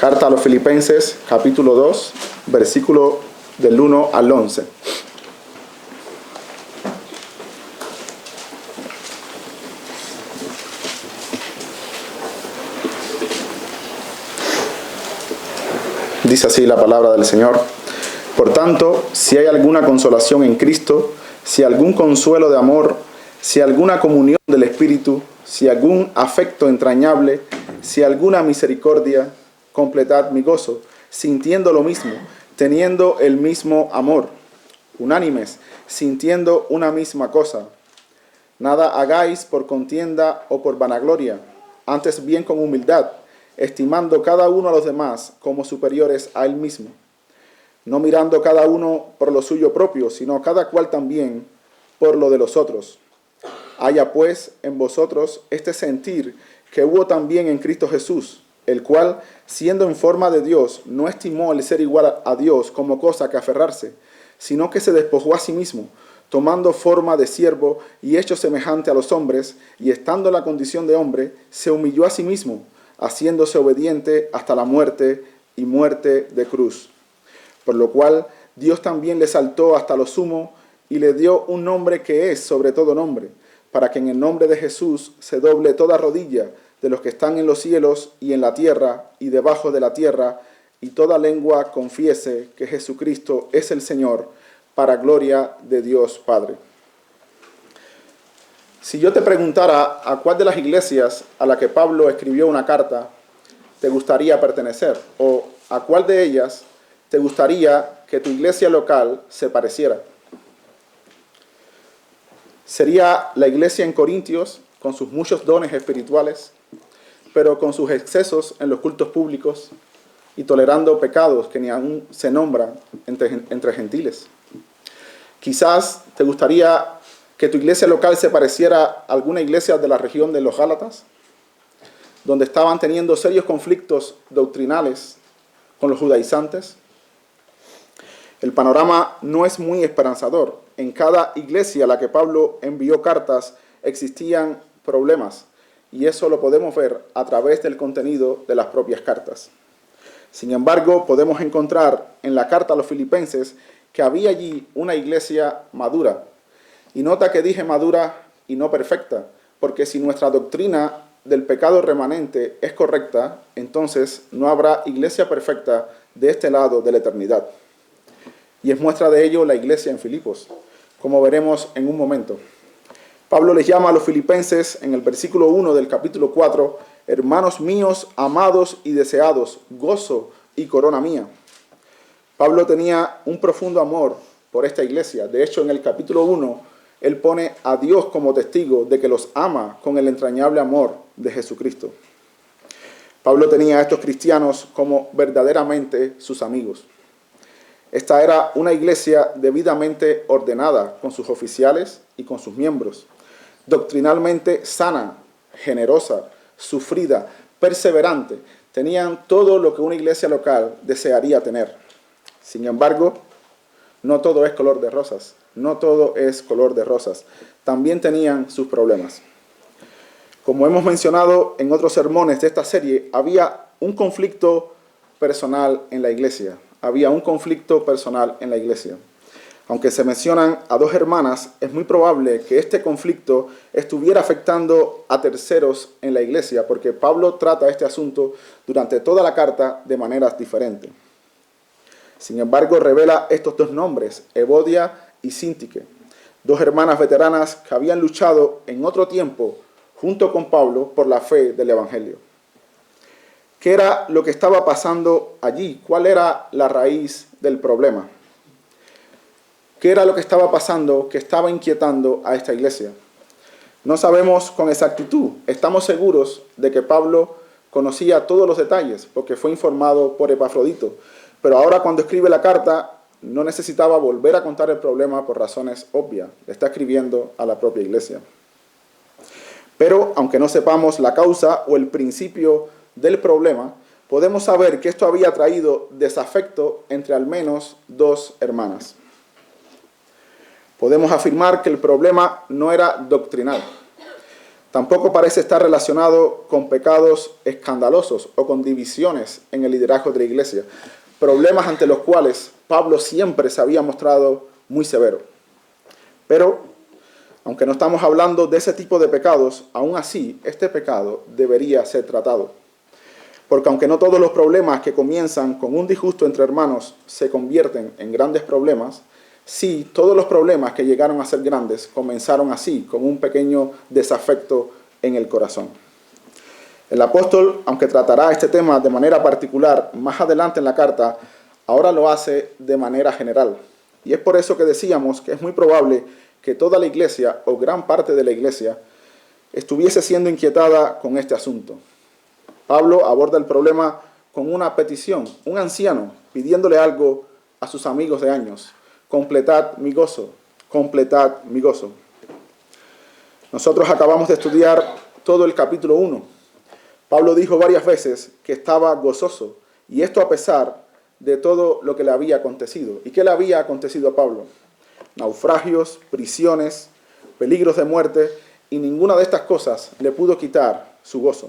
Carta a los Filipenses, capítulo 2, versículo del 1 al 11. Dice así la palabra del Señor. Por tanto, si hay alguna consolación en Cristo, si algún consuelo de amor, si alguna comunión del Espíritu, si algún afecto entrañable, si alguna misericordia, completad mi gozo, sintiendo lo mismo, teniendo el mismo amor, unánimes, sintiendo una misma cosa. Nada hagáis por contienda o por vanagloria, antes bien con humildad, estimando cada uno a los demás como superiores a él mismo, no mirando cada uno por lo suyo propio, sino cada cual también por lo de los otros. Haya pues en vosotros este sentir que hubo también en Cristo Jesús, el cual, siendo en forma de Dios, no estimó el ser igual a Dios como cosa que aferrarse, sino que se despojó a sí mismo, tomando forma de siervo y hecho semejante a los hombres, y estando en la condición de hombre, se humilló a sí mismo, haciéndose obediente hasta la muerte y muerte de cruz. Por lo cual Dios también le exaltó hasta lo sumo y le dio un nombre que es sobre todo nombre, para que en el nombre de Jesús se doble toda rodilla de los que están en los cielos y en la tierra y debajo de la tierra, y toda lengua confiese que Jesucristo es el Señor, para gloria de Dios Padre. Si yo te preguntara a cuál de las iglesias a la que Pablo escribió una carta te gustaría pertenecer, o a cuál de ellas te gustaría que tu iglesia local se pareciera, sería la iglesia en Corintios, con sus muchos dones espirituales, pero con sus excesos en los cultos públicos y tolerando pecados que ni aún se nombran entre gentiles. Quizás te gustaría que tu iglesia local se pareciera a alguna iglesia de la región de los Gálatas, donde estaban teniendo serios conflictos doctrinales con los judaizantes. El panorama no es muy esperanzador. En cada iglesia a la que Pablo envió cartas existían problemas, y eso lo podemos ver a través del contenido de las propias cartas. Sin embargo, podemos encontrar en la carta a los Filipenses que había allí una iglesia madura. Y nota que dije madura y no perfecta, porque si nuestra doctrina del pecado remanente es correcta, entonces no habrá iglesia perfecta de este lado de la eternidad. Y es muestra de ello la iglesia en Filipos, como veremos en un momento. Pablo les llama a los filipenses en el versículo 1 del capítulo 4, hermanos míos, amados y deseados, gozo y corona mía. Pablo tenía un profundo amor por esta iglesia. De hecho, en el capítulo 1, él pone a Dios como testigo de que los ama con el entrañable amor de Jesucristo. Pablo tenía a estos cristianos como verdaderamente sus amigos. Esta era una iglesia debidamente ordenada con sus oficiales y con sus miembros, doctrinalmente sana, generosa, sufrida, perseverante. Tenían todo lo que una iglesia local desearía tener. Sin embargo, no todo es color de rosas. No todo es color de rosas. También tenían sus problemas. Como hemos mencionado en otros sermones de esta serie, había un conflicto personal en la iglesia. Había un conflicto personal en la iglesia. Aunque se mencionan a dos hermanas, es muy probable que este conflicto estuviera afectando a terceros en la iglesia, porque Pablo trata este asunto durante toda la carta de maneras diferentes. Sin embargo, revela estos dos nombres, Evodia y Síntique, dos hermanas veteranas que habían luchado en otro tiempo junto con Pablo por la fe del Evangelio. ¿Qué era lo que estaba pasando allí? ¿Cuál era la raíz del problema? ¿Qué era lo que estaba pasando que estaba inquietando a esta iglesia? No sabemos con exactitud. Estamos seguros de que Pablo conocía todos los detalles porque fue informado por Epafrodito. Pero ahora cuando escribe la carta no necesitaba volver a contar el problema por razones obvias. Le está escribiendo a la propia iglesia. Pero aunque no sepamos la causa o el principio del problema, podemos saber que esto había traído desafecto entre al menos dos hermanas. Podemos afirmar que el problema no era doctrinal. Tampoco parece estar relacionado con pecados escandalosos o con divisiones en el liderazgo de la iglesia, problemas ante los cuales Pablo siempre se había mostrado muy severo. Pero, aunque no estamos hablando de ese tipo de pecados, aún así este pecado debería ser tratado. Porque aunque no todos los problemas que comienzan con un disgusto entre hermanos se convierten en grandes problemas, sí, todos los problemas que llegaron a ser grandes comenzaron así, con un pequeño desafecto en el corazón. El apóstol, aunque tratará este tema de manera particular más adelante en la carta, ahora lo hace de manera general. Y es por eso que decíamos que es muy probable que toda la iglesia, o gran parte de la iglesia, estuviese siendo inquietada con este asunto. Pablo aborda el problema con una petición, un anciano pidiéndole algo a sus amigos de años: completad mi gozo, completad mi gozo. Nosotros acabamos de estudiar todo el capítulo 1. Pablo dijo varias veces que estaba gozoso, y esto a pesar de todo lo que le había acontecido. ¿Y qué le había acontecido a Pablo? Naufragios, prisiones, peligros de muerte, y ninguna de estas cosas le pudo quitar su gozo.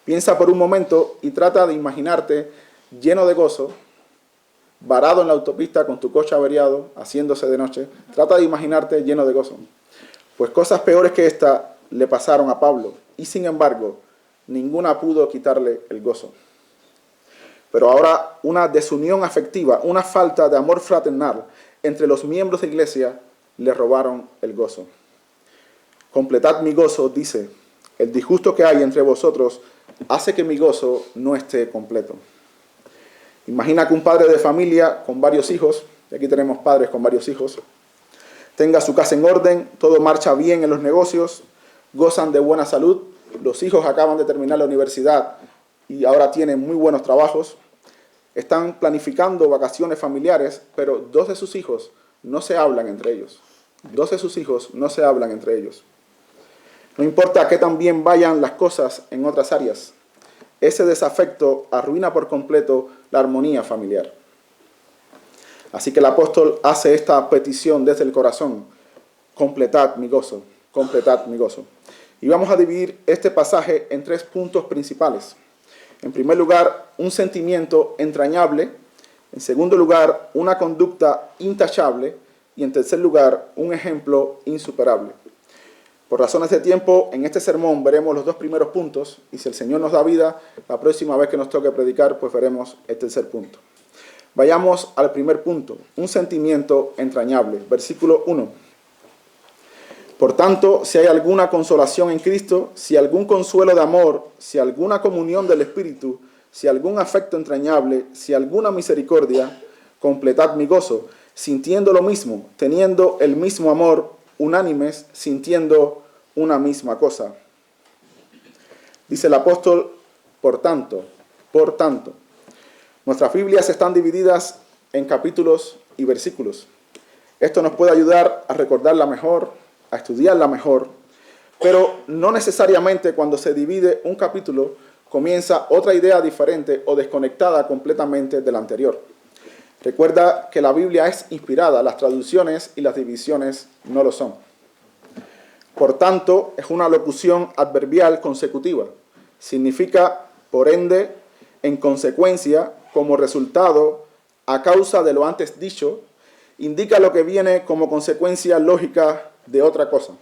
Piensa por un momento y trata de imaginarte lleno de gozo, varado en la autopista con tu coche averiado, haciéndose de noche. Trata de imaginarte lleno de gozo. Pues cosas peores que esta le pasaron a Pablo, y sin embargo, ninguna pudo quitarle el gozo. Pero ahora una desunión afectiva, una falta de amor fraternal entre los miembros de la iglesia le robaron el gozo. Completad mi gozo, dice, el disgusto que hay entre vosotros hace que mi gozo no esté completo. Imagina que un padre de familia con varios hijos, y aquí tenemos padres con varios hijos, tenga su casa en orden, todo marcha bien en los negocios, gozan de buena salud, los hijos acaban de terminar la universidad y ahora tienen muy buenos trabajos, están planificando vacaciones familiares, pero dos de sus hijos no se hablan entre ellos. Dos de sus hijos no se hablan entre ellos. No importa que tan bien vayan las cosas en otras áreas, ese desafecto arruina por completo la armonía familiar. Así que el apóstol hace esta petición desde el corazón: completad mi gozo, completad mi gozo. Y vamos a dividir este pasaje en 3 puntos principales. En primer lugar, un sentimiento entrañable. En segundo lugar, una conducta intachable. Y en tercer lugar, un ejemplo insuperable. Por razones de tiempo, en este sermón veremos los 2 primeros puntos, y si el Señor nos da vida, la próxima vez que nos toque predicar, pues veremos el tercer punto. Vayamos al primer punto, un sentimiento entrañable. Versículo 1. Por tanto, si hay alguna consolación en Cristo, si algún consuelo de amor, si alguna comunión del Espíritu, si algún afecto entrañable, si alguna misericordia, completad mi gozo, sintiendo lo mismo, teniendo el mismo amor, unánimes, sintiendo una misma cosa. Dice el apóstol, por tanto. Nuestras Biblias están divididas en capítulos y versículos. Esto nos puede ayudar a recordarla mejor, a estudiarla mejor, pero no necesariamente cuando se divide un capítulo comienza otra idea diferente o desconectada completamente de la anterior. Recuerda que la Biblia es inspirada, las traducciones y las divisiones no lo son. Por tanto, es una locución adverbial consecutiva. Significa, por ende, en consecuencia, como resultado, a causa de lo antes dicho, indica lo que viene como consecuencia lógica de otra cosa.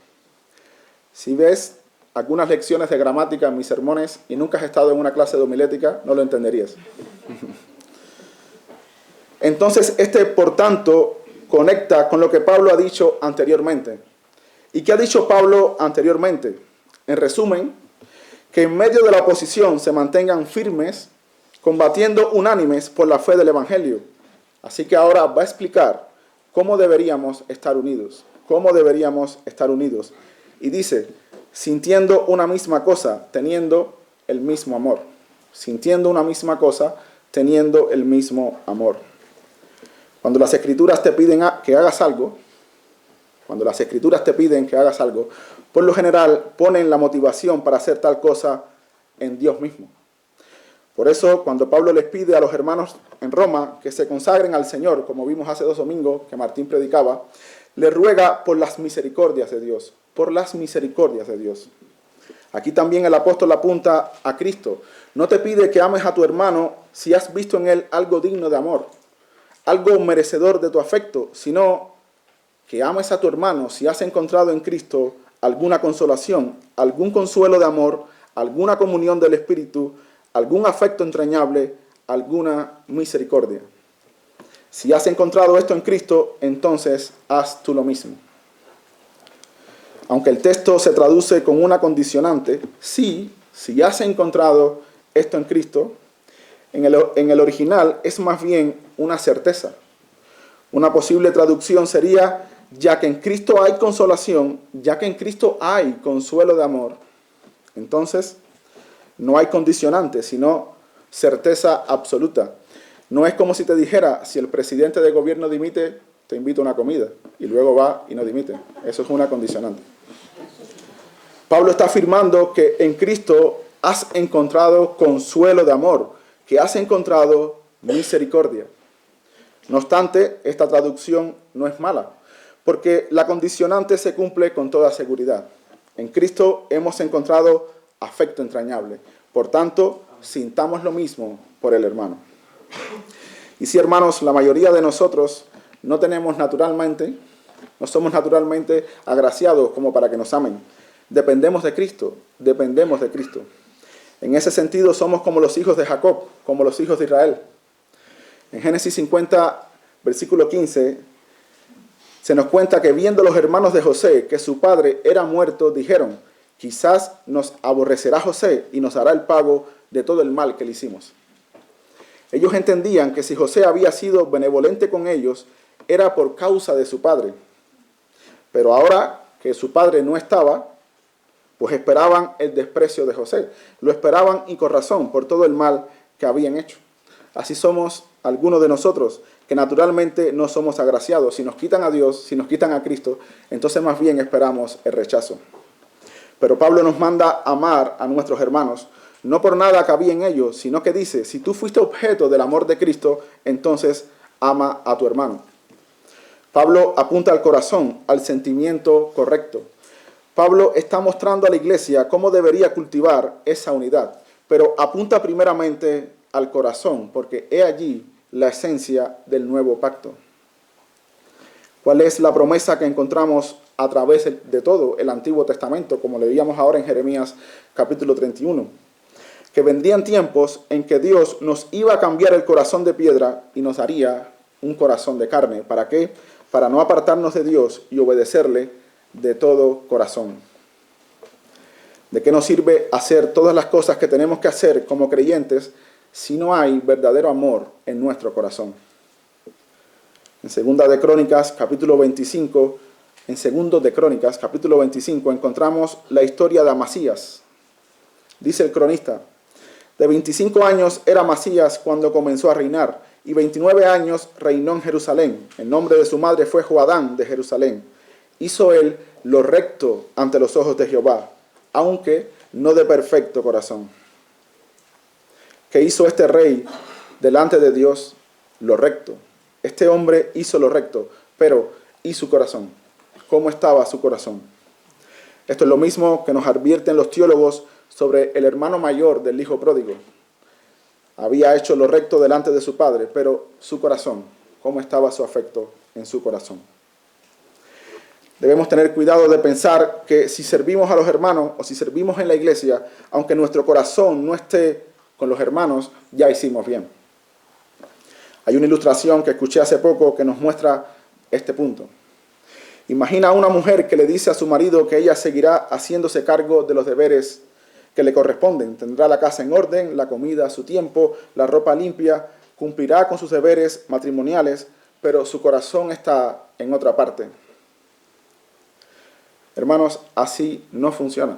Si ves algunas lecciones de gramática en mis sermones y nunca has estado en una clase de homilética, no lo entenderías. Entonces, por tanto, conecta con lo que Pablo ha dicho anteriormente. ¿Y qué ha dicho Pablo anteriormente? En resumen, que en medio de la oposición se mantengan firmes, combatiendo unánimes por la fe del Evangelio. Así que ahora va a explicar cómo deberíamos estar unidos. Cómo deberíamos estar unidos. Y dice, sintiendo una misma cosa, teniendo el mismo amor. Sintiendo una misma cosa, teniendo el mismo amor. Cuando las Escrituras te piden que hagas algo, por lo general ponen la motivación para hacer tal cosa en Dios mismo. Por eso, cuando Pablo les pide a los hermanos en Roma que se consagren al Señor, como vimos hace 2 domingos que Martín predicaba, le ruega por las misericordias de Dios, por las misericordias de Dios. Aquí también el apóstol apunta a Cristo. No te pide que ames a tu hermano si has visto en él algo digno de amor, algo merecedor de tu afecto, sino que ames a tu hermano si has encontrado en Cristo alguna consolación, algún consuelo de amor, alguna comunión del Espíritu, algún afecto entrañable, alguna misericordia. Si has encontrado esto en Cristo, entonces haz tú lo mismo. Aunque el texto se traduce con una condicionante, si has encontrado esto en Cristo, en el original es más bien una certeza. Una posible traducción sería, ya que en Cristo hay consolación, ya que en Cristo hay consuelo de amor, entonces no hay condicionante, sino certeza absoluta. No es como si te dijera, si el presidente de gobierno dimite, te invito a una comida, y luego va y no dimite. Eso es una condicionante. Pablo está afirmando que en Cristo has encontrado consuelo de amor, que has encontrado misericordia. No obstante, esta traducción no es mala, porque la condicionante se cumple con toda seguridad. En Cristo hemos encontrado afecto entrañable. Por tanto, sintamos lo mismo por el hermano. Y sí, hermanos, la mayoría de nosotros no somos naturalmente agraciados como para que nos amen. Dependemos de Cristo. En ese sentido somos como los hijos de Jacob, como los hijos de Israel. En Génesis 50, versículo 15, se nos cuenta que viendo los hermanos de José que su padre era muerto, dijeron, quizás nos aborrecerá José y nos hará el pago de todo el mal que le hicimos. Ellos entendían que si José había sido benevolente con ellos, era por causa de su padre. Pero ahora que su padre no estaba, pues esperaban el desprecio de José. Lo esperaban y con razón por todo el mal que habían hecho. Así somos algunos de nosotros, que naturalmente no somos agraciados. Si nos quitan a Dios, si nos quitan a Cristo, entonces más bien esperamos el rechazo. Pero Pablo nos manda amar a nuestros hermanos, no por nada que había en ellos, sino que dice, si tú fuiste objeto del amor de Cristo, entonces ama a tu hermano. Pablo apunta al corazón, al sentimiento correcto. Pablo está mostrando a la iglesia cómo debería cultivar esa unidad, pero apunta primeramente al corazón, porque he allí la esencia del nuevo pacto. ¿Cuál es la promesa que encontramos a través de todo el Antiguo Testamento, como leíamos ahora en Jeremías capítulo 31? Que vendrían tiempos en que Dios nos iba a cambiar el corazón de piedra y nos daría un corazón de carne. ¿Para qué? Para no apartarnos de Dios y obedecerle de todo corazón. ¿De qué nos sirve hacer todas las cosas que tenemos que hacer como creyentes si no hay verdadero amor en nuestro corazón? En Segunda de Crónicas, capítulo 25, encontramos la historia de Amasías. Dice el cronista, de 25 años era Amasías cuando comenzó a reinar, y 29 años reinó en Jerusalén. El nombre de su madre fue Joadán de Jerusalén. Hizo él lo recto ante los ojos de Jehová, aunque no de perfecto corazón. ¿Qué hizo este rey delante de Dios? Lo recto. Este hombre hizo lo recto, pero ¿y su corazón? ¿Cómo estaba su corazón? Esto es lo mismo que nos advierten los teólogos sobre el hermano mayor del hijo pródigo. Había hecho lo recto delante de su padre, pero su corazón, ¿cómo estaba su afecto en su corazón? Debemos tener cuidado de pensar que si servimos a los hermanos o si servimos en la iglesia, aunque nuestro corazón no esté con los hermanos, ya hicimos bien. Hay una ilustración que escuché hace poco que nos muestra este punto. Imagina a una mujer que le dice a su marido que ella seguirá haciéndose cargo de los deberes que le corresponden. Tendrá la casa en orden, la comida a su tiempo, la ropa limpia, cumplirá con sus deberes matrimoniales, pero su corazón está en otra parte. Hermanos, así no funciona.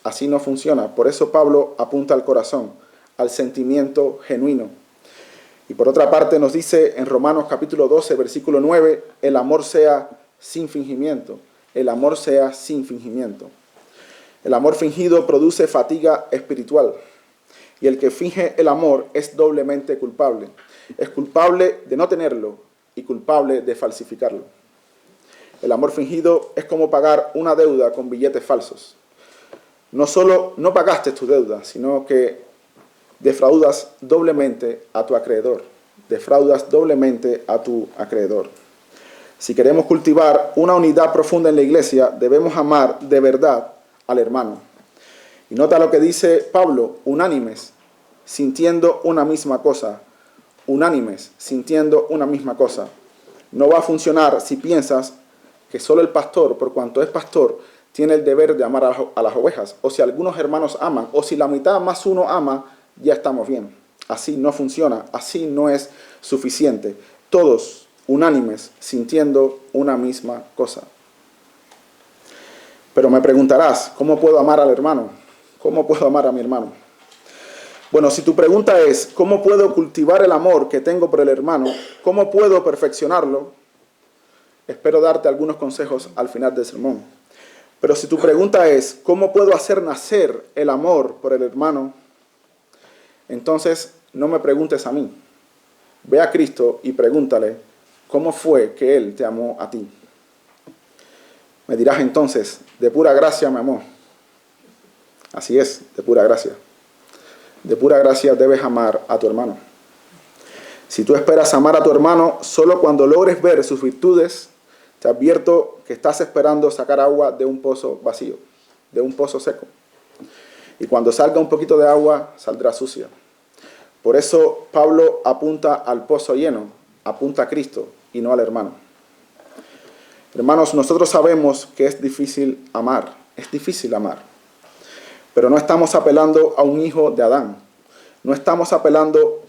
Así no funciona. Por eso Pablo apunta al corazón, al sentimiento genuino. Y por otra parte nos dice en Romanos capítulo 12, versículo 9, el amor sea sin fingimiento. El amor sea sin fingimiento. El amor fingido produce fatiga espiritual. Y el que finge el amor es doblemente culpable. Es culpable de no tenerlo y culpable de falsificarlo. El amor fingido es como pagar una deuda con billetes falsos. no solo no pagaste tu deuda, sino que defraudas doblemente a tu acreedor. Defraudas doblemente a tu acreedor. Si queremos cultivar una unidad profunda en la iglesia, debemos amar de verdad al hermano. Y nota lo que dice Pablo: unánimes, sintiendo una misma cosa. Unánimes, sintiendo una misma cosa. No va a funcionar si piensas que solo el pastor, por cuanto es pastor, tiene el deber de amar a las ovejas. O si algunos hermanos aman, o si la mitad más uno ama, ya estamos bien. Así no funciona, así no es suficiente. Todos unánimes, sintiendo una misma cosa. Pero me preguntarás, ¿cómo puedo amar al hermano? ¿Cómo puedo amar a mi hermano? Bueno, si tu pregunta es, ¿cómo puedo cultivar el amor que tengo por el hermano? ¿Cómo puedo perfeccionarlo? Espero darte algunos consejos al final del sermón. Pero si tu pregunta es, ¿cómo puedo hacer nacer el amor por el hermano? Entonces, no me preguntes a mí. Ve a Cristo y pregúntale, ¿cómo fue que Él te amó a ti? Me dirás entonces, de pura gracia me amó. Así es, de pura gracia. De pura gracia debes amar a tu hermano. Si tú esperas amar a tu hermano solo cuando logres ver sus virtudes, te advierto que estás esperando sacar agua de un pozo vacío, de un pozo seco. Y cuando salga un poquito de agua, saldrá sucia. Por eso Pablo apunta al pozo lleno, apunta a Cristo y no al hermano. Hermanos, nosotros sabemos que es difícil amar, pero no estamos apelando a un hijo de Adán, no estamos apelando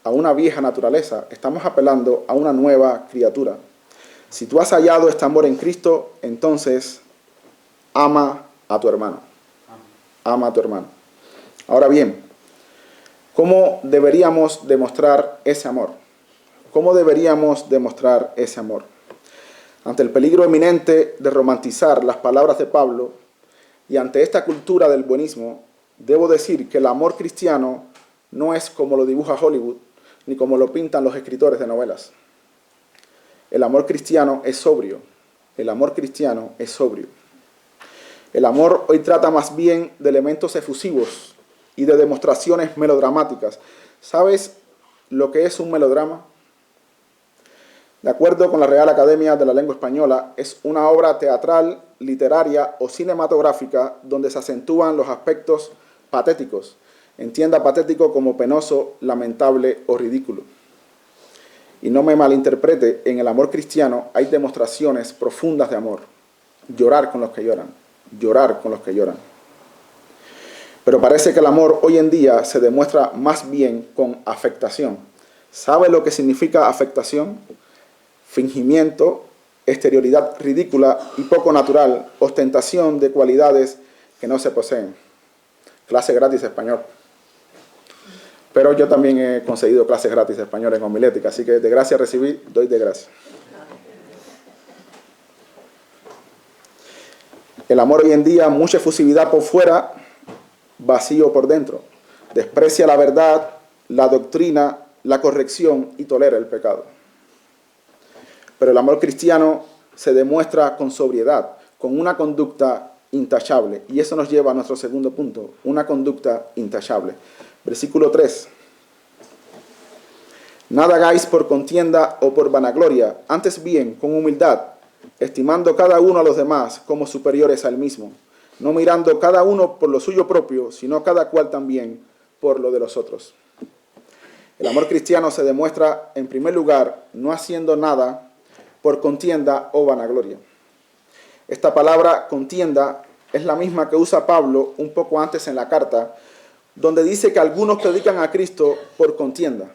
a una vieja naturaleza, estamos apelando a una nueva criatura. Si tú has hallado este amor en Cristo, entonces ama a tu hermano. Ama a tu hermano. Ahora bien, ¿cómo deberíamos demostrar ese amor? ¿Cómo deberíamos demostrar ese amor? Ante el peligro eminente de romantizar las palabras de Pablo y ante esta cultura del buenismo, debo decir que el amor cristiano no es como lo dibuja Hollywood, ni como lo pintan los escritores de novelas. El amor cristiano es sobrio. El amor cristiano es sobrio. El amor hoy trata más bien de elementos efusivos y de demostraciones melodramáticas. ¿Sabes lo que es un melodrama? De acuerdo con la Real Academia de la Lengua Española, es una obra teatral, literaria o cinematográfica donde se acentúan los aspectos patéticos. Entienda patético como penoso, lamentable o ridículo. Y no me malinterprete, en el amor cristiano hay demostraciones profundas de amor. Llorar con los que lloran. Llorar con los que lloran. Pero parece que el amor hoy en día se demuestra más bien con afectación. ¿Sabe lo que significa afectación? Fingimiento, exterioridad ridícula y poco natural, ostentación de cualidades que no se poseen. Clase gratis de español. Pero yo también he conseguido clases gratis de español en homilética, así que de gracia recibí, doy de gracia. El amor hoy en día, mucha efusividad por fuera, vacío por dentro. Desprecia la verdad, la doctrina, la corrección y tolera el pecado. Pero el amor cristiano se demuestra con sobriedad, con una conducta intachable. Y eso nos lleva a nuestro segundo punto, una conducta intachable. Versículo 3. Nada hagáis por contienda o por vanagloria, antes bien con humildad, estimando cada uno a los demás como superiores al mismo, no mirando cada uno por lo suyo propio, sino cada cual también por lo de los otros. El amor cristiano se demuestra, en primer lugar, no haciendo nada por contienda o vanagloria. Esta palabra contienda es la misma que usa Pablo un poco antes en la carta, donde dice que algunos predican a Cristo por contienda,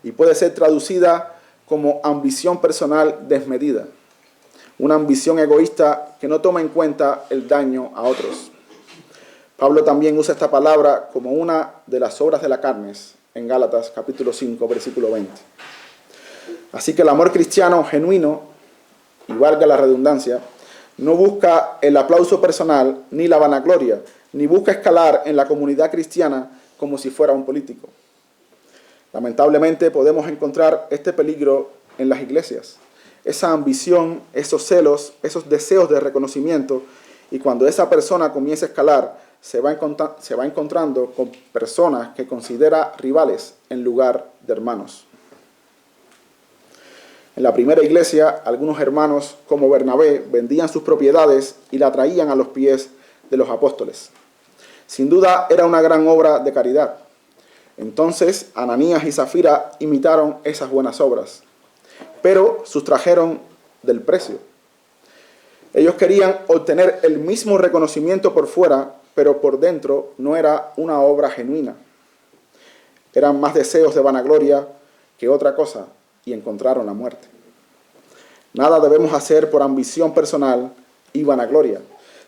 y puede ser traducida como ambición personal desmedida, una ambición egoísta que no toma en cuenta el daño a otros. Pablo también usa esta palabra como una de las obras de la carne en Gálatas capítulo 5, versículo 20. Así que el amor cristiano genuino, y valga la redundancia, no busca el aplauso personal ni la vanagloria, ni busca escalar en la comunidad cristiana como si fuera un político. Lamentablemente podemos encontrar este peligro en las iglesias. Esa ambición, esos celos, esos deseos de reconocimiento Y cuando esa persona comienza a escalar, se va encontrando con personas que considera rivales en lugar de hermanos. En la primera iglesia, algunos hermanos, como Bernabé, vendían sus propiedades y la traían a los pies de los apóstoles. Sin duda, era una gran obra de caridad. Entonces, Ananías y Zafira imitaron esas buenas obras, pero sustrajeron del precio. Ellos querían obtener el mismo reconocimiento por fuera, pero por dentro no era una obra genuina. Eran más deseos de vanagloria que otra cosa, y encontraron la muerte. Nada debemos hacer por ambición personal y vanagloria.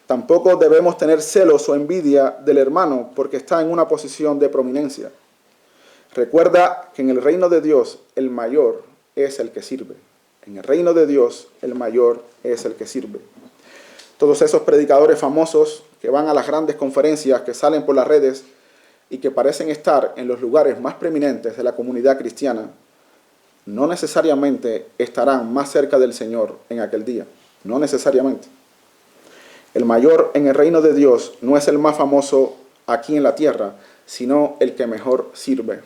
Tampoco debemos tener celos o envidia del hermano porque está en una posición de prominencia. Recuerda que en el reino de Dios el mayor es el que sirve. En el reino de Dios el mayor es el que sirve. Todos esos predicadores famosos que van a las grandes conferencias, que salen por las redes y que parecen estar en los lugares más preeminentes de la comunidad cristiana, no necesariamente estarán más cerca del Señor en aquel día. No necesariamente. El mayor en el reino de Dios no es el más famoso aquí en la tierra, sino el que mejor sirve.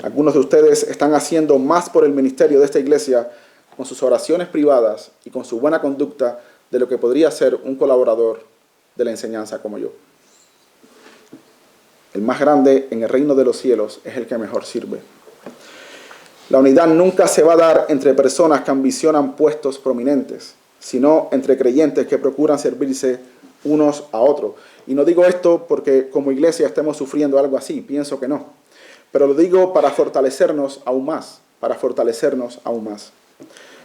Algunos de ustedes están haciendo más por el ministerio de esta iglesia con sus oraciones privadas y con su buena conducta de lo que podría ser un colaborador de la enseñanza como yo. El más grande en el reino de los cielos es el que mejor sirve. La unidad nunca se va a dar entre personas que ambicionan puestos prominentes, sino entre creyentes que procuran servirse unos a otros. Y no digo esto porque como iglesia estemos sufriendo algo así, pienso que no. Pero lo digo para fortalecernos aún más,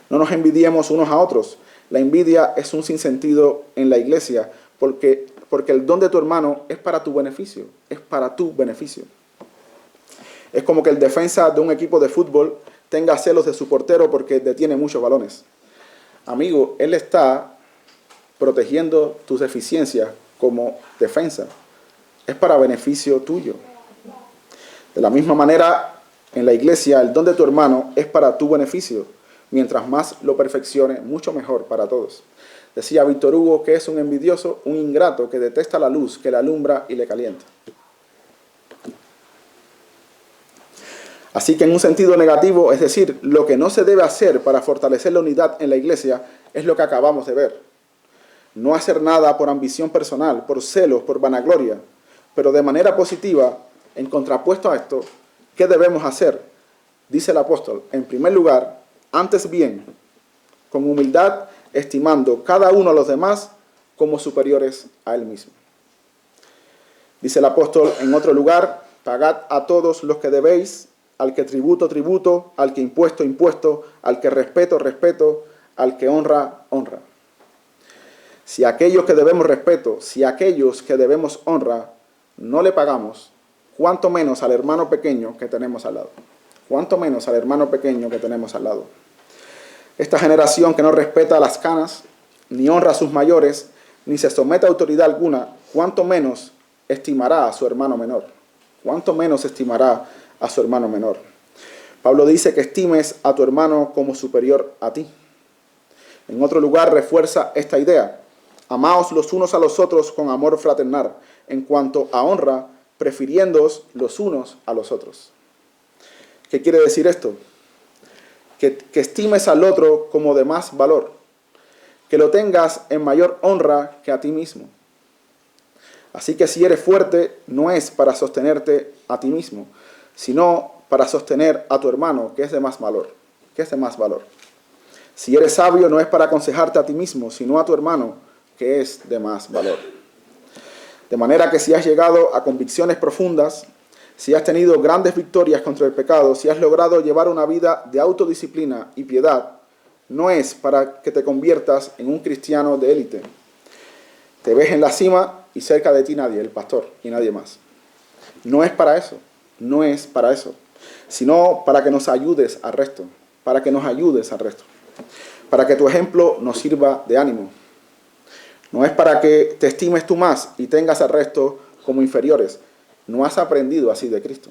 No nos envidiemos unos a otros. La envidia es un sinsentido en la iglesia porque el don de tu hermano es para tu beneficio, Es como que el defensa de un equipo de fútbol tenga celos de su portero porque detiene muchos balones. Amigo, él está protegiendo tus deficiencias como defensa. Es para beneficio tuyo. De la misma manera, en la iglesia, el don de tu hermano es para tu beneficio. Mientras más lo perfeccione, mucho mejor para todos. Decía Víctor Hugo que es un envidioso, un ingrato que detesta la luz, que le alumbra y le calienta. Así que en un sentido negativo, es decir, lo que no se debe hacer para fortalecer la unidad en la iglesia es lo que acabamos de ver. No hacer nada por ambición personal, por celos, por vanagloria, pero de manera positiva, en contrapuesto a esto, ¿qué debemos hacer? Dice el apóstol, en primer lugar, antes bien, con humildad, estimando cada uno a los demás como superiores a él mismo. Dice el apóstol en otro lugar, pagad a todos los que debéis, al que tributo, tributo, al que impuesto, impuesto, al que respeto, respeto, al que honra, honra. Si aquellos que debemos respeto, si aquellos que debemos honra, no le pagamos, cuánto menos al hermano pequeño que tenemos al lado. Cuánto menos al hermano pequeño que tenemos al lado. Esta generación que no respeta las canas, ni honra a sus mayores, ni se somete a autoridad alguna, cuánto menos estimará a su hermano menor. Cuánto menos estimará a su hermano menor. Pablo dice que estimes a tu hermano como superior a ti. En otro lugar refuerza esta idea. Amaos los unos a los otros con amor fraternal, en cuanto a honra, prefiriéndoos los unos a los otros. ¿Qué quiere decir esto? Que estimes al otro como de más valor, que lo tengas en mayor honra que a ti mismo. Así que si eres fuerte, no es para sostenerte a ti mismo, sino para sostener a tu hermano, que es de más valor. Si eres sabio, no es para aconsejarte a ti mismo, sino a tu hermano, que es de más valor. De manera que si has llegado a convicciones profundas, si has tenido grandes victorias contra el pecado, si has logrado llevar una vida de autodisciplina y piedad, no es para que te conviertas en un cristiano de élite. Te ves en la cima y cerca de ti nadie, el pastor, y nadie más. No es para eso, sino para que nos ayudes al resto, para que tu ejemplo nos sirva de ánimo. No es para que te estimes tú más y tengas al resto como inferiores. No has aprendido así de Cristo.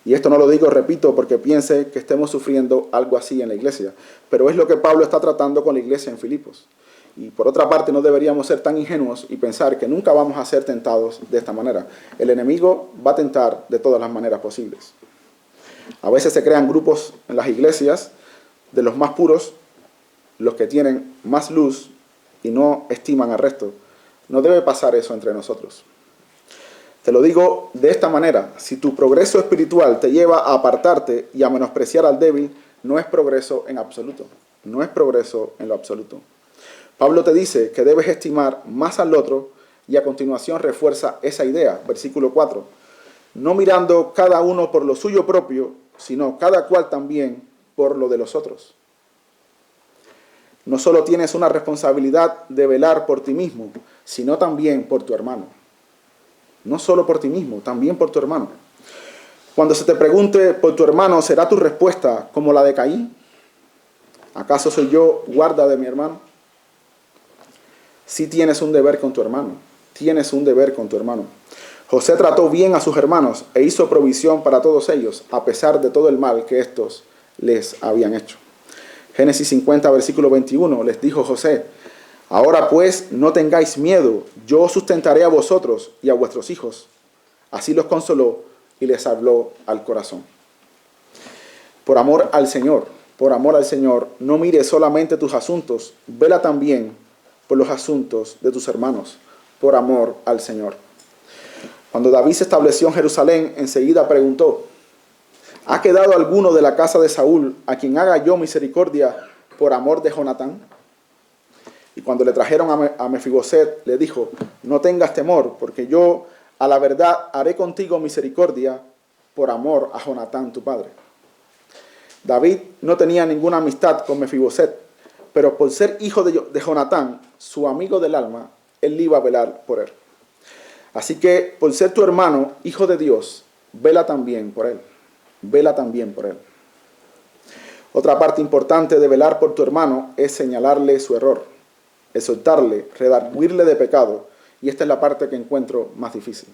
Y esto no lo digo, repito, porque piense que estemos sufriendo algo así en la iglesia, pero es lo que Pablo está tratando con la iglesia en Filipos. Y por otra parte, no deberíamos ser tan ingenuos y pensar que nunca vamos a ser tentados de esta manera. El enemigo va a tentar de todas las maneras posibles. A veces se crean grupos en las iglesias de los más puros, los que tienen más luz y no estiman al resto. No debe pasar eso entre nosotros. Te lo digo de esta manera: si tu progreso espiritual te lleva a apartarte y a menospreciar al débil, no es progreso en absoluto. No es progreso en lo absoluto. Pablo te dice que debes estimar más al otro y a continuación refuerza esa idea. Versículo 4. No mirando cada uno por lo suyo propio, sino cada cual también por lo de los otros. No solo tienes una responsabilidad de velar por ti mismo, sino también por tu hermano. No solo por ti mismo, también por tu hermano. Cuando se te pregunte por tu hermano, ¿será tu respuesta como la de Caín? ¿Acaso soy yo guarda de mi hermano? Sí tienes un deber con tu hermano. Tienes un deber con tu hermano. José trató bien a sus hermanos e hizo provisión para todos ellos, a pesar de todo el mal que estos les habían hecho. Génesis 50, versículo 21, les dijo José: ahora pues no tengáis miedo, yo os sustentaré a vosotros y a vuestros hijos. Así los consoló y les habló al corazón. Por amor al Señor, no mires solamente tus asuntos, vela también por los asuntos de tus hermanos, por amor al Señor. Cuando David se estableció en Jerusalén, enseguida preguntó: ¿ha quedado alguno de la casa de Saúl a quien haga yo misericordia por amor de Jonatán? Y cuando le trajeron a Mefiboset, le dijo: no tengas temor, porque yo a la verdad haré contigo misericordia por amor a Jonatán tu padre. David no tenía ninguna amistad con Mefiboset, pero por ser hijo de Jonatán, su amigo del alma, él iba a velar por él. Así que, por ser tu hermano, hijo de Dios, vela también por él. Vela también por él. Otra parte importante de velar por tu hermano es señalarle su error, exhortarle, redarguirle de pecado, y esta es la parte que encuentro más difícil.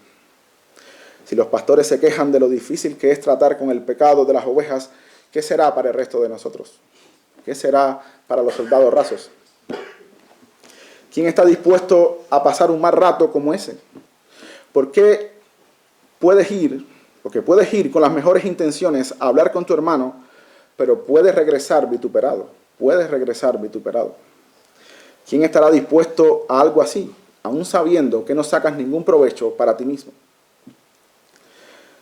Si los pastores se quejan de lo difícil que es tratar con el pecado de las ovejas, ¿qué será para el resto de nosotros? ¿Qué será para los soldados rasos? ¿Quién está dispuesto a pasar un mal rato como ese? ¿Por qué puedes ir con las mejores intenciones a hablar con tu hermano, pero puedes regresar vituperado? Puedes regresar vituperado. ¿Quién estará dispuesto a algo así, aún sabiendo que no sacas ningún provecho para ti mismo?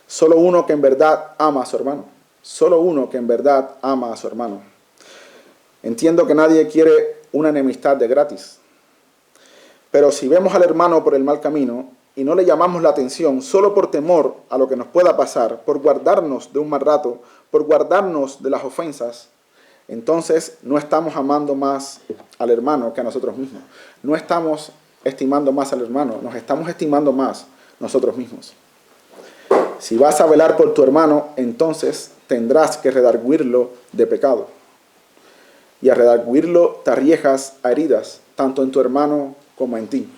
Solo uno que en verdad ama a su hermano. Solo uno que en verdad ama a su hermano. Entiendo que nadie quiere una enemistad de gratis. Pero si vemos al hermano por el mal camino y no le llamamos la atención solo por temor a lo que nos pueda pasar, por guardarnos de un mal rato, por guardarnos de las ofensas, entonces no estamos amando más al hermano que a nosotros mismos. No estamos estimando más al hermano, nos estamos estimando más nosotros mismos. Si vas a velar por tu hermano, entonces tendrás que redarguirlo de pecado. Y a redarguirlo te arriesgas a heridas, tanto en tu hermano como en ti.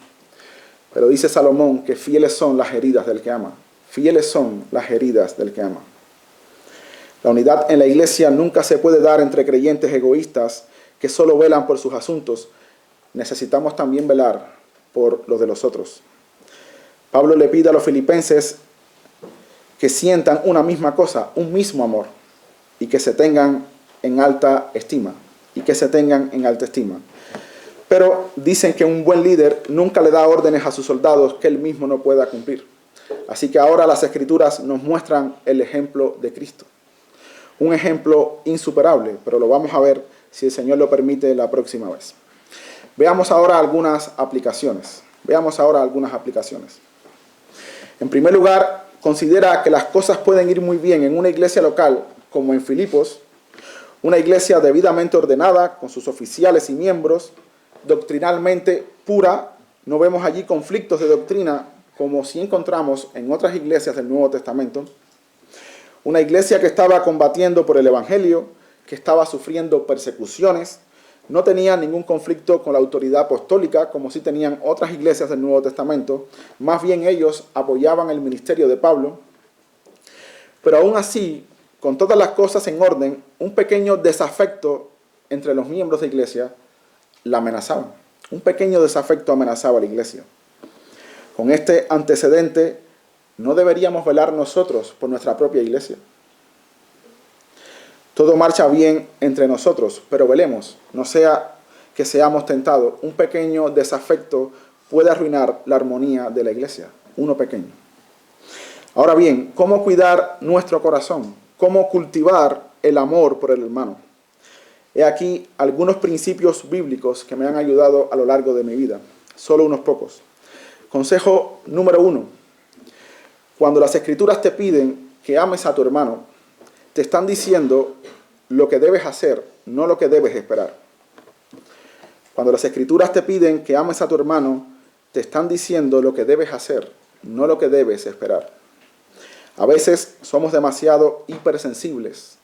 Pero dice Salomón que fieles son las heridas del que ama. Fieles son las heridas del que ama. La unidad en la iglesia nunca se puede dar entre creyentes egoístas que solo velan por sus asuntos. Necesitamos también velar por los de los otros. Pablo le pide a los filipenses que sientan una misma cosa, un mismo amor, y que se tengan en alta estima. Pero dicen que un buen líder nunca le da órdenes a sus soldados que él mismo no pueda cumplir. Así que ahora las Escrituras nos muestran el ejemplo de Cristo. Un ejemplo insuperable, pero lo vamos a ver si el Señor lo permite la próxima vez. Veamos ahora algunas aplicaciones. En primer lugar, considera que las cosas pueden ir muy bien en una iglesia local como en Filipos, una iglesia debidamente ordenada, con sus oficiales y miembros, doctrinalmente pura. No vemos allí conflictos de doctrina como si encontramos en otras iglesias del Nuevo Testamento. Una iglesia que estaba combatiendo por el Evangelio, que estaba sufriendo persecuciones, no tenía ningún conflicto con la autoridad apostólica como sí tenían otras iglesias del Nuevo Testamento. Más bien ellos apoyaban el ministerio de Pablo. Pero aún así, con todas las cosas en orden, un pequeño desafecto entre los miembros de la iglesia la amenazaba. Un pequeño desafecto amenazaba a la iglesia. Con este antecedente, ¿no deberíamos velar nosotros por nuestra propia iglesia? Todo marcha bien entre nosotros, pero velemos, no sea que seamos tentados. Un pequeño desafecto puede arruinar la armonía de la iglesia. Uno pequeño. Ahora bien, ¿cómo cuidar nuestro corazón? ¿Cómo cultivar el amor por el hermano? He aquí algunos principios bíblicos que me han ayudado a lo largo de mi vida. Solo unos pocos. Consejo número 1. Cuando las Escrituras te piden que ames a tu hermano, te están diciendo lo que debes hacer, no lo que debes esperar. Cuando las Escrituras te piden que ames a tu hermano, te están diciendo lo que debes hacer, no lo que debes esperar. A veces somos demasiado hipersensibles.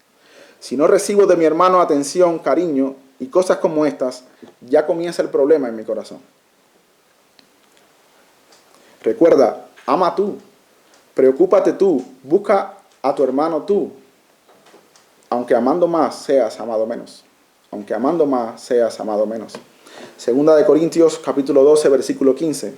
Si no recibo de mi hermano atención, cariño y cosas como estas, ya comienza el problema en mi corazón. Recuerda, ama tú, preocúpate tú, busca a tu hermano tú. Aunque amando más, seas amado menos. Aunque amando más, seas amado menos. Segunda de Corintios, capítulo 12, versículo 15.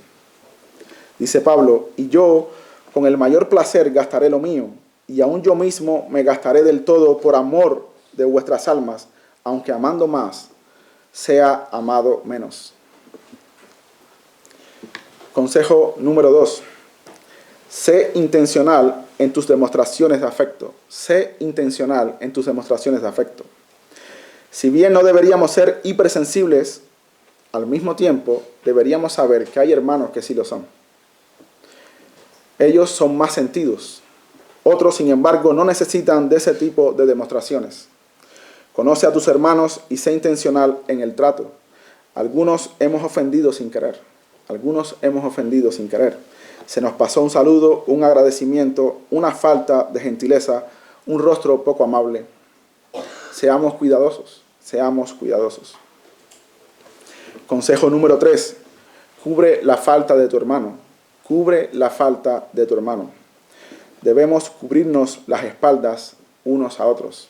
Dice Pablo, y yo con el mayor placer gastaré lo mío, y aún yo mismo me gastaré del todo por amor de vuestras almas, aunque amando más, sea amado menos. Consejo número 2. Sé intencional en tus demostraciones de afecto. Sé intencional en tus demostraciones de afecto. Si bien no deberíamos ser hipersensibles, al mismo tiempo deberíamos saber que hay hermanos que sí lo son. Ellos son más sentidos. Otros, sin embargo, no necesitan de ese tipo de demostraciones. Conoce a tus hermanos y sé intencional en el trato. Algunos hemos ofendido sin querer. Algunos hemos ofendido sin querer. Se nos pasó un saludo, un agradecimiento, una falta de gentileza, un rostro poco amable. Seamos cuidadosos, seamos cuidadosos. Consejo número 3. Cubre la falta de tu hermano. Cubre la falta de tu hermano. Debemos cubrirnos las espaldas unos a otros.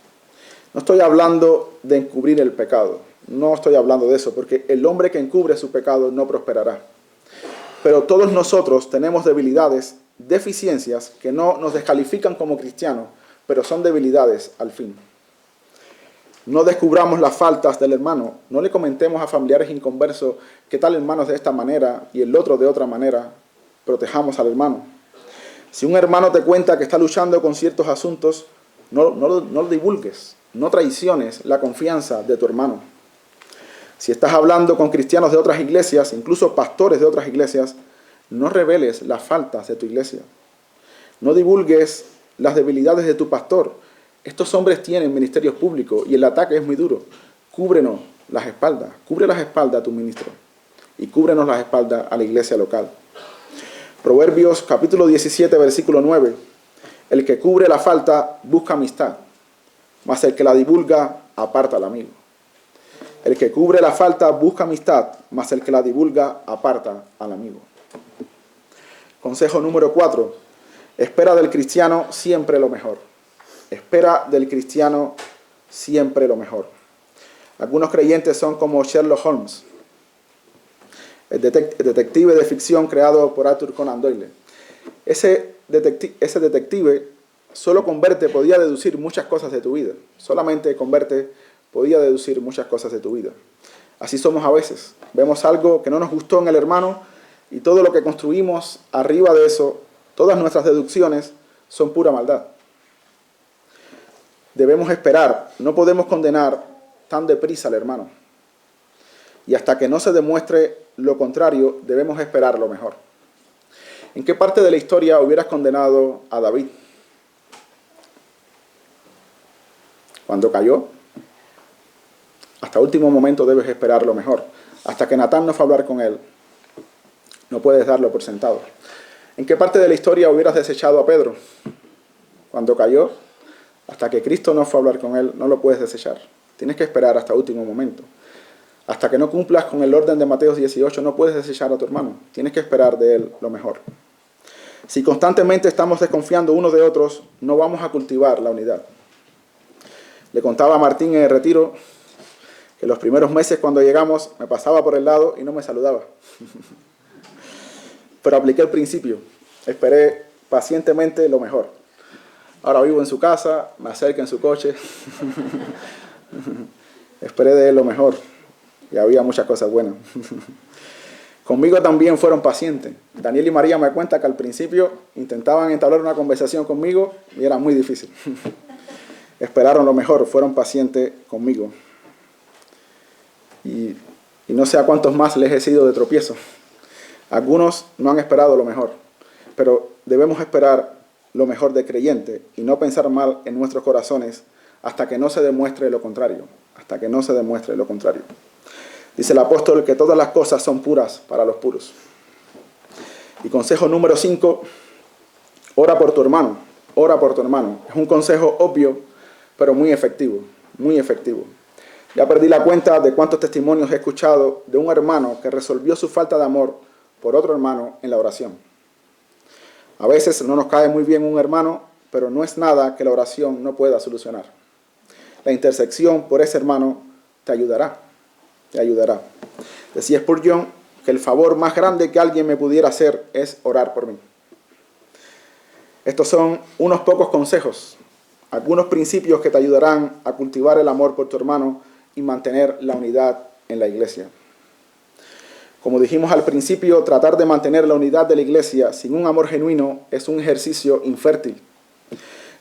No estoy hablando de encubrir el pecado. No estoy hablando de eso, porque el hombre que encubre su pecado no prosperará. Pero todos nosotros tenemos debilidades, deficiencias que no nos descalifican como cristianos, pero son debilidades al fin. No descubramos las faltas del hermano. No le comentemos a familiares inconversos que tal hermano es de esta manera y el otro de otra manera. Protejamos al hermano. Si un hermano te cuenta que está luchando con ciertos asuntos, no lo divulgues. No traiciones la confianza de tu hermano. Si estás hablando con cristianos de otras iglesias, incluso pastores de otras iglesias, no reveles las faltas de tu iglesia. No divulgues las debilidades de tu pastor. Estos hombres tienen ministerios públicos y el ataque es muy duro. Cúbrenos las espaldas. Cubre las espaldas a tu ministro. Y cúbrenos las espaldas a la iglesia local. Proverbios capítulo 17, versículo 9. El que cubre la falta busca amistad, mas el que la divulga aparta al amigo. El que cubre la falta busca amistad, mas el que la divulga aparta al amigo. Consejo número 4. Espera del cristiano siempre lo mejor. Espera del cristiano siempre lo mejor. Algunos creyentes son como Sherlock Holmes, el detective de ficción creado por Arthur Conan Doyle. Ese detective solo con verte podía deducir muchas cosas de tu vida. Solamente con verte podía deducir muchas cosas de tu vida. Así somos a veces. Vemos algo que no nos gustó en el hermano y todo lo que construimos arriba de eso, todas nuestras deducciones son pura maldad. Debemos esperar. No podemos condenar tan deprisa al hermano. Y hasta que no se demuestre lo contrario, debemos esperar lo mejor. ¿En qué parte de la historia hubieras condenado a David? ¿Cuando cayó? Hasta último momento debes esperar lo mejor. Hasta que Natán no fue a hablar con él, no puedes darlo por sentado. ¿En qué parte de la historia hubieras desechado a Pedro? Cuando cayó, hasta que Cristo no fue a hablar con él, no lo puedes desechar. Tienes que esperar hasta último momento. Hasta que no cumplas con el orden de Mateo 18, no puedes desechar a tu hermano. Tienes que esperar de él lo mejor. Si constantemente estamos desconfiando unos de otros, no vamos a cultivar la unidad. Le contaba a Martín en el retiro que los primeros meses cuando llegamos me pasaba por el lado y no me saludaba. Pero apliqué el principio, esperé pacientemente lo mejor. Ahora vivo en su casa, me acerco en su coche. Esperé de él lo mejor y había muchas cosas buenas. Conmigo también fueron pacientes. Daniel y María me cuentan que al principio intentaban entablar una conversación conmigo y era muy difícil. Esperaron lo mejor, fueron pacientes conmigo. Y no sé a cuántos más les he sido de tropiezo. Algunos no han esperado lo mejor, pero debemos esperar lo mejor de creyente y no pensar mal en nuestros corazones hasta que no se demuestre lo contrario. Hasta que no se demuestre lo contrario. Dice el apóstol que todas las cosas son puras para los puros. Y consejo número 5, ora por tu hermano. Ora por tu hermano. Es un consejo obvio, pero muy efectivo. Muy efectivo. Ya perdí la cuenta de cuántos testimonios he escuchado de un hermano que resolvió su falta de amor por otro hermano en la oración. A veces no nos cae muy bien un hermano, pero no es nada que la oración no pueda solucionar. La intersección por ese hermano te ayudará. Te ayudará. Decía Spurgeon que el favor más grande que alguien me pudiera hacer es orar por mí. Estos son unos pocos consejos, algunos principios que te ayudarán a cultivar el amor por tu hermano y mantener la unidad en la iglesia. Como dijimos al principio, tratar de mantener la unidad de la iglesia sin un amor genuino es un ejercicio infértil.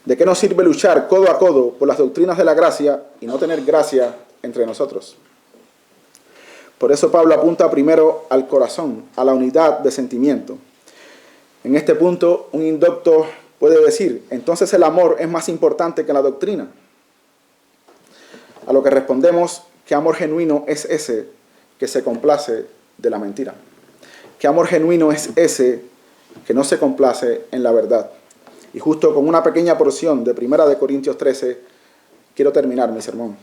¿De qué nos sirve luchar codo a codo por las doctrinas de la gracia y no tener gracia entre nosotros? Por eso Pablo apunta primero al corazón, a la unidad de sentimiento. En este punto, un indocto puede decir, entonces el amor es más importante que la doctrina. A lo que respondemos, ¿qué amor genuino es ese que se complace de la mentira? ¿Qué amor genuino es ese que no se complace en la verdad? Y justo con una pequeña porción de 1 Corintios 13, quiero terminar mi sermón.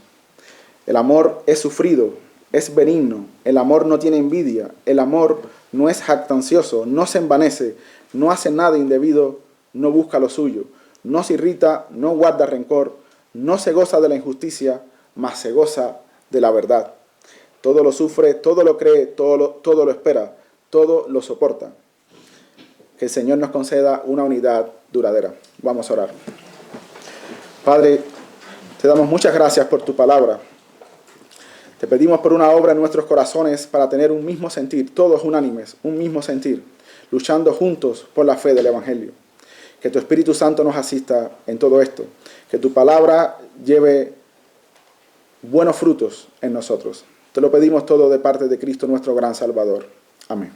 El amor es sufrido, es benigno, el amor no tiene envidia, el amor no es jactancioso, no se envanece, no hace nada indebido, no busca lo suyo, no se irrita, no guarda rencor, no se goza de la injusticia, mas se goza de la verdad. Todo lo sufre, todo lo cree, todo lo espera, todo lo soporta. Que el Señor nos conceda una unidad duradera. Vamos a orar. Padre, te damos muchas gracias por tu palabra. Te pedimos por una obra en nuestros corazones para tener un mismo sentir, todos unánimes, un mismo sentir, luchando juntos por la fe del Evangelio. Que tu Espíritu Santo nos asista en todo esto. Que tu palabra lleve buenos frutos en nosotros. Te lo pedimos todo de parte de Cristo, nuestro gran Salvador. Amén.